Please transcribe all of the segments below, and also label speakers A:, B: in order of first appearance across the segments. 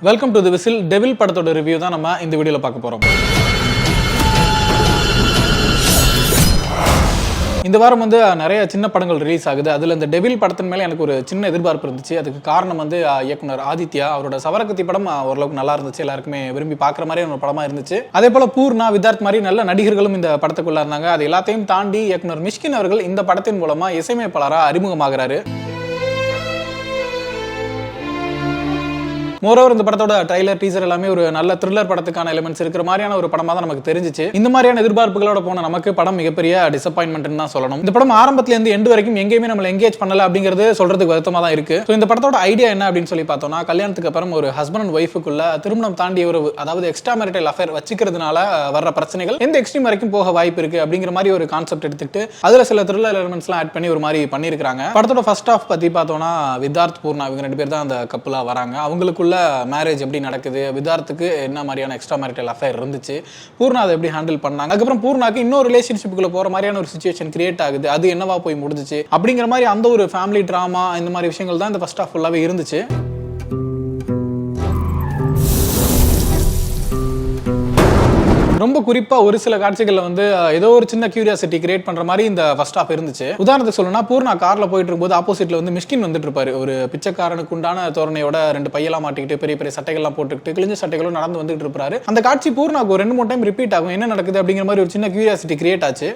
A: Welcome to the whistle. Devil படத்தோட review தான் நம்ம இந்த வீடியோல பார்க்க போறோம். இந்த வாரம் நிறைய சின்ன படங்கள் ரிலீஸ் ஆகுது. அதுல இந்த டெவில் படத்தின் மேல எனக்கு ஒரு சின்ன எதிர்பார்ப்பு இருந்துச்சு. அதுக்கு காரணம் இயக்குனர் ஆதித்யா அவரோட சவரகத்தி படம் ஓரளவுக்கு நல்லா இருந்துச்சு. எல்லாருக்குமே விரும்பி பார்க்குற மாதிரி ஒரு படமா இருந்துச்சு. அதே போல பூர்ணா, விதார்த் மாதிரி நல்ல நடிகர்களும் இந்த படத்துக்குள்ள இருந்தாங்க. அது எல்லாத்தையும் தாண்டி இயக்குனர் மிஷ்கின் அவர்கள் இந்த படத்தின் மூலமா இசையமைப்பாளரா அறிமுகமாகிறாரு. மோரோவர் இந்த படத்தோட ட்ரைலர், டீசர் எல்லாமே ஒரு நல்ல த்ரில்லர் படத்துக்கான எலிமெண்ட்ஸ் இருக்கிற மாதிரியான ஒரு படமா தான் நமக்கு தெரிஞ்சிச்சு. இந்த மாதிரியான எதிர்பார்ப்புகளோட போன நமக்கு படம் மிகப்பெரிய டிசப்பாயின்மெண்ட் தான் சொல்லணும். இந்த படம் ஆரம்பத்துல இருந்து எண்ட் வரைக்கும் எங்கேயுமே நம்மள எங்கேஜ் பண்ணல அப்படிங்கிறது சொல்றதுக்கு வருத்தமா தான் இருக்கு. இந்த படத்தோட ஐடியா என்ன அப்படின்னு சொல்லி பார்த்தோம்னா, கல்யாணத்துக்கு அப்புறம் ஒரு ஹஸ்பண்ட் அண்ட் ஒய்ஃபுக்குள்ள திருமணம் தாண்டி உறவு, அதாவது எக்ஸ்ட்ரா மேரிட்டல் அஃபேர் வச்சுக்கிறதுனால வர்ற பிரச்சனைகள் எந்த எக்ஸ்ட்ரீம் வரைக்கும் போக வாய்ப்பு இருக்கு அப்படிங்கிற மாதிரி ஒரு கான்செப்ட் எடுத்துட்டு அதுல சில த்ரில்லர் எலிமெண்ட்ஸ் எல்லாம் ஆட் பண்ணி ஒரு மாதிரி பண்ணிருக்காங்க. படத்தோட ஃபர்ஸ்ட் ஹாஃப் பத்தி பார்த்தோம்னா, விதார்த், பூர்ணா இவங்க ரெண்டு பேர் தான் அந்த கப்பலா வராங்க. அவங்களுக்குள்ள மேரேஜ் எப்படி நடக்குது, விதார்த்துக்கு என்ன மாதிரியான எக்ஸ்ட்ரா மேரிட்டல் அஃபேர் இருந்துச்சு, பூர்ணா அதை எப்படி ஹேண்டில் பண்ணாங்க, அதுக்கப்புறம் பூர்ணாக்கு இன்னொரு ரிலேஷன்ஷிப்புக்குள்ள போற மாதிரியான ஒரு சிச்சுவேஷன் கிரியேட் ஆகுது, அது என்னவா போய் முடிஞ்சிச்சு அப்படிங்கிற மாதிரி அந்த ஒரு ஃபேமிலி டிராமா, இந்த மாதிரி விஷயங்கள் தான் இந்த ஃபர்ஸ்ட் ஹாஃப் ஃபுல்லாவே இருந்துச்சு. ரொம்ப குறிப்பா ஒரு சில காட்சிகள்ல ஏதோ ஒரு சின்ன கியூரியாசிட்டி கிரியேட் பண்ற மாதிரி இந்த ஃபர்ஸ்ட் ஹாஃப் இருந்துச்சு. உதாரணத்துக்கு சொல்லணும்னா, பூர்ணா கார்ல போயிட்டு இருக்கும்போது ஆப்போசிட்ல மிஷ்கின் வந்துட்டு இருப்பாரு. ஒரு பிச்சைக்காரனுக்கு உண்டான தோரணையோட ரெண்டு பையெல்லாம் மாட்டிக்கிட்டு பெரிய பெரிய சட்டைகள்லாம் போட்டுக்கிட்டு கிழிஞ்ச சட்டைகளும் நடந்து வந்துட்டு இருப்பாரு. அந்த காட்சி பூர்ணாக்கு ஒரு 2-3 டைம் ரிப்பீட் ஆகும். என்ன நடக்குது அப்படிங்கிற மாதிரி ஒரு சின்ன கியூரியாசிட்டி கிரியேட் ஆச்சு.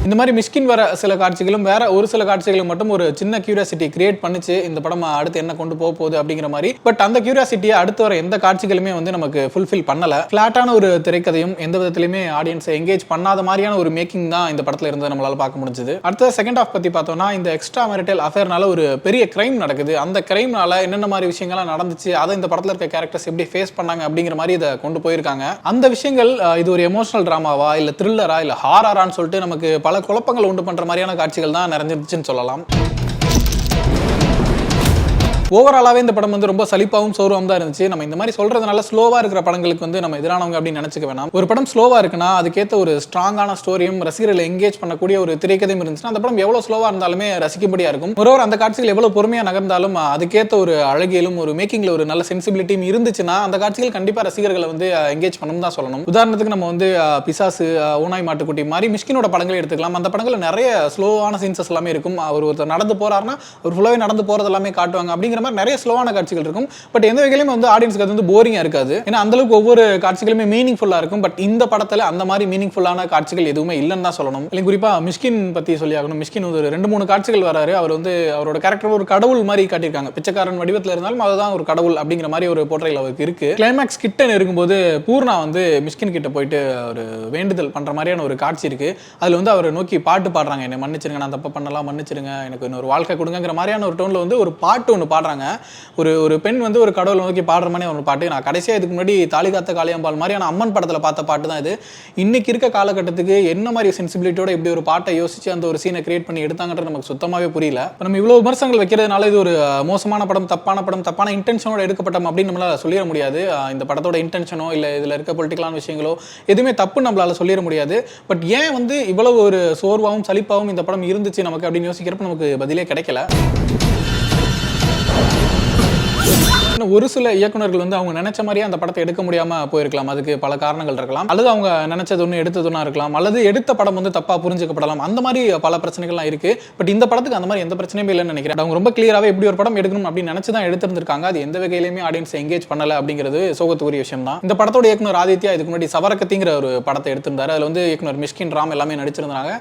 A: இந்த மாதிரி மிஷ்கின் வர சில காட்சிகளும் வேற ஒரு சில காட்சிகளும் மட்டும் ஒரு சின்ன கியூரியாசிட்டி கிரியேட் பண்ணிச்சு. இந்த படம் அடுத்து என்ன கொண்டு போக போகுது அப்படிங்கிற மாதிரி. பட் அந்த கியூரியாசிட்டியை அடுத்து வர எந்த காட்சிகளுமே நமக்கு ஃபுல்ஃபில் பண்ணல. ஃபிளாட்டான ஒரு திரைக்கதையும் எந்த விதத்திலுமே ஆடியன்ஸை எங்கேஜ் பண்ணாத மாதிரியான ஒரு மேக்கிங் தான் இந்த படத்துல இருந்து நம்மளால பார்க்க முடிஞ்சது. அடுத்த செகண்ட் ஹாஃப் பத்தி பார்த்தோம்னா, இந்த எக்ஸ்ட்ரா மேரிட்டல் அஃபேர்னால ஒரு பெரிய கிரைம் நடக்குது. அந்த கிரைம்னால என்னென்ன மாதிரி விஷயங்கள்லாம் நடந்துச்சு, அதை இந்த படத்துல இருக்க கேரக்டர்ஸ் எப்படி ஃபேஸ் பண்ணாங்க அப்படிங்கிற மாதிரி இதை கொண்டு போயிருக்காங்க. அந்த விஷயங்கள் இது ஒரு எமோஷனல் டிராமாவா இல்ல த்ரில்லரா இல்ல ஹாரரான்னு சொல்லிட்டு நமக்கு பல குழப்பங்கள் உண்டு பண்ற மாதிரியான காட்சிகள் தான் நிறைஞ்சிருச்சுன்னு சொல்லலாம். ஓவராலாவே இந்த படம் ரொம்ப சலிப்பாவும் சோர்வாகவும் தான் இருந்துச்சு. நம்ம இந்த மாதிரி சொல்றதுனால ஸ்லோவா இருக்கிற படங்களுக்கு நம்ம எதிரானவங்க அப்படின்னு நினைச்சுக்க வேணாம். ஒரு படம் ஸ்லோவா இருக்குன்னா அதுக்கேற்ற ஒரு ஸ்ட்ராங்கான ஸ்டோரியும் ரசிகர்களை எங்கேஜ் பண்ணக்கூடிய ஒரு திரைக்கதையும் இருந்துச்சுன்னா அந்த படம் எவ்வளவு ஸ்லோவா இருந்தாலுமே ரசிக்கும்படியா இருக்கும். ஒருவர் அந்த காட்சிகள் எவ்வளவு பொறுமையா நகர்ந்தாலும் அதுக்கேற்ற ஒரு அழகியலும் ஒரு மேக்கிங்ல ஒரு நல்ல சென்சிபிலிட்டியும் இருந்துச்சுன்னா அந்த காட்சிகள் கண்டிப்பா ரசிகர்களை எங்கேஜ் பண்ணணும் தான் சொல்லணும். உதாரணத்துக்கு நம்ம பிசாசு, ஓனாய் மாட்டுக்குட்டி மாதிரி மிஷ்கினோட படங்களை எடுத்துக்கலாம். அந்த படங்கள் நிறைய ஸ்லோவான சீன்சஸ் எல்லாமே இருக்கும். ஒருத்தர் நடந்து போறாருன்னா ஒரு ஃபுல்லாவே நடந்து போறது எல்லாமே காட்டுவாங்க. அப்படிங்கிற மாதிரி நிறைய ஸ்லோவான காட்சிகள் இருக்கும். பட் எந்த வகையிலுமே ஆடியன்ஸ்க்கு அது போரிங்கா இருக்காது. ஏன்னா அந்த அளவுக்கு ஒவ்வொரு காட்சிகளுமே மீனிங்ஃபுல்லா இருக்கும். பட் இந்த படத்துல அந்த மாதிரி மீனிங்ஃபுல்லான காட்சிகள் எதுவுமே இல்லைன்னு தான் சொல்லணும். இல்லை, குறிப்பா மிஷ்கின் பத்தி சொல்லி ஆகணும். மிஷ்கின் ஒரு 2-3 காட்சிகள் வராரு. அவர் அவரோட கேரக்டர் ஒரு கடவுள் மாதிரி காட்டியிருக்காங்க. பிச்சைக்காரன் வடிவத்தில் இருந்தாலும் அதுதான் ஒரு கடவுள் அப்படிங்கிற மாதிரி ஒரு போர்ட்ரைல் அவருக்கு இருக்கு. கிளைமேக்ஸ் கிட்ட இருக்கும்போது பூர்ணா மிஷ்கின் கிட்ட போயிட்டு ஒரு வேண்டுதல் பண்ற மாதிரியான ஒரு காட்சி இருக்கு. அதுல அவரை நோக்கி பாட்டு பாடுறாங்க. என்னை மன்னிச்சிருங்க, நான் தப்பு பண்ணலாம், மன்னிச்சிருங்க, எனக்கு இன்னொரு வாழ்க்கை கொடுங்கிற மாதிரியான ஒரு டோன்ல ஒரு பாட்டு ஒன்று பாடுறாங்க. ஒரு பெண் ஒரு கடவுளை நோக்கி பாடுற மாதிரி ஒரு பாட்டு. நான் கடைசியா இதுக்கு முன்னாடி தாலி காத்த காளியம்பாள் மாதிரியான அம்மன் படத்துல பார்த்த பாட்டு தான் இது. இன்னைக்கு இருக்க காலகட்டத்துக்கு என்ன மாதிரி சென்சிபிலிட்டியோட இப்படி ஒரு பாட்டை யோசிச்சு அந்த ஒரு சீனை கிரியேட் பண்ணி எடுத்தாங்கன்றது நமக்கு சுத்தமாவே புரியல. நம்ம இவ்வளவு விமர்சனங்கள் வைக்கிறதுனால இது ஒரு மோசமான படம், தப்பான படம், தப்பான இன்டென்ஷனோட எடுக்கப்பட்டோம் அப்படின்னு நம்மளால சொல்லிட முடியாது. இந்த படத்தோட இன்டென்ஷனோ இல்ல இதுல இருக்க பொலிட்டிக்கலான விஷயங்களோ எதுவுமே தப்பு நம்மளால சொல்லிட முடியாது. பட் ஏன் இவ்வளவு ஒரு சோர்வாகவும் சலிப்பாகவும் இந்த படம் இருந்துச்சு நமக்கு அப்படின்னு யோசிக்கிறப்ப நமக்கு பதிலே கிடைக்கல. ஒரு சில இயக்குனர்கள் அவங்க நினைச்ச மாதிரியே அந்த படத்தை எடுக்க முடியாம போயிருக்கலாம். அதுக்கு பல காரணங்கள் இருக்கலாம். அல்லது அவங்க நினைச்சது ஒன்று எடுத்தது ஒன்றா இருக்கலாம். அல்லது எடுத்த படம் தப்பா புரிஞ்சுக்கப்படலாம். அந்த மாதிரி பல பிரச்சனைகள்லாம் இருக்கு. பட் இந்த படத்துக்கு அந்த மாதிரி எந்த பிரச்சனையுமே இல்லைன்னு நினைக்கிறேன். அவங்க ரொம்ப கிளியராகவே எப்படி ஒரு படம் எடுக்கணும் அப்படின்னு நினைச்சுதான் எடுத்திருந்திருக்காங்க. அது எந்த வகையிலுமே ஆடியன்ஸ் எங்கேஜ் பண்ணல அப்படிங்கிறது சோகத்துக்குரிய விஷயம் தான். இந்த படத்தோட இயக்குனர் ஆதித்யா இதுக்கு முன்னாடி சவரகத்திங்கிற ஒரு படத்தை எடுத்திருந்தாரு. அதுல இயக்குனர் மிஷ்கின் ராம் எல்லாமே நடிச்சிருந்தாங்க.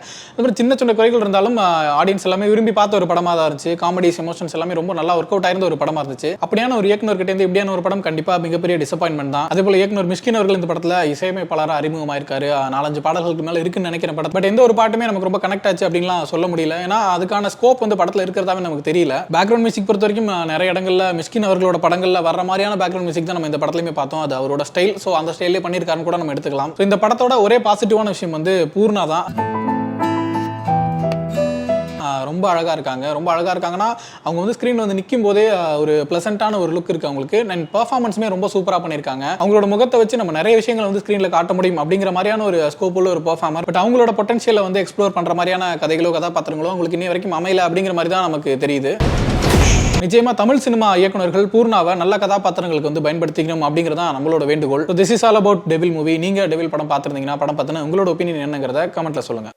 A: சின்ன சின்ன குறைகள் இருந்தாலும் ஆடியன்ஸ் எல்லாமே விரும்பி பார்த்த ஒரு படமா தான் இருந்துச்சு. காமெடிஸ், எமோஷன்ஸ் எல்லாமே ரொம்ப நல்லா ஒர்க் அவுட் ஆயிருந்த ஒரு படமா இருந்துச்சு. அப்படியான ஒரு இப்படியான ஒரு படம் கண்டிப்பா மிகப்பெரிய டிசப்பாயின்மெண்ட் தான். அதே போல இயக்குனர் மிஷ்கின் அவர்கள் இந்த படத்துல இசையமைப்பாளரா அறிமுகமாயிருக்காரு. 4-5 பாடல்களுக்கு மேல இருக்குன்னு நினைக்கிறேன் படம். பட் எந்த ஒரு பாட்டுமே நமக்கு ரொம்ப கனெக்ட் ஆச்சு அப்படின்லாம் சொல்ல முடியல. ஏன்னா அதுக்கான ஸ்கோப் படத்துல இருக்கிறதாவே நமக்கு தெரியல. பேக்ரவுண்ட் மியூசிக் பொறுத்த வரைக்கும் நிறைய இடங்கள்ல மிஷ்கின் அவர்களோட படங்கள்ல வர்ற மாதிரியான பேக்ரவுண்ட் மியூசிக் தான் நம்ம இந்த படத்துலயுமே பார்த்தோம். அது அவரோட ஸ்டைல். சோ அந்த ஸ்டைலே பண்ணிருக்காருன்னு கூட நம்ம எடுத்துக்கலாம். இந்த படத்தோட ஒரே பாசிட்டிவான விஷயம் பூர்ணா தான். ரொம்ப அழகா இருக்காங்க. ரொம்ப அழகா இருக்காங்கன்னா அவங்க ஸ்கிரீன் நிற்கும் போதே ஒரு பிளசன்ட்டான ஒரு லுக் இருக்கு அவங்களுக்கு. அண்ட் பெர்ஃபார்மன்ஸுமே ரொம்ப சூப்பரா பண்ணியிருக்காங்க. அவங்களோட முகத்தை வச்சு நம்ம நிறைய விஷயங்களை ஸ்கிரீன்ல காட்ட முடியும் அப்படிங்கிற மாதிரியான ஒரு ஸ்கோப் உள்ள ஒரு பெர்ஃபார்மர். பட் அவங்களோட பொட்டன்ஷியலை எக்ஸ்ப்ளோர் பண்ற மாதிரியான கதைகளோ கதாபாத்திரங்களோ உங்களுக்கு இன்னி வரைக்கும் அமையல அப்படிங்கிற மாதிரி தான் நமக்கு தெரியுது. நிச்சயமா தமிழ் சினிமா இயக்குனர்கள் பூர்ணாவை நல்ல கதாபாத்திரங்களுக்கு வந்து பயன்படுத்திக்கணும் அப்படிங்கறத நம்மளோட வேண்டுகோள். This is all about devil movie. நீங்க டெவில் படம் பார்த்திருந்தீங்கன்னா படம் பத்தின உங்களோட ஒப்பீனியன் என்னங்கிறத கமெண்ட்ல சொல்லுங்க.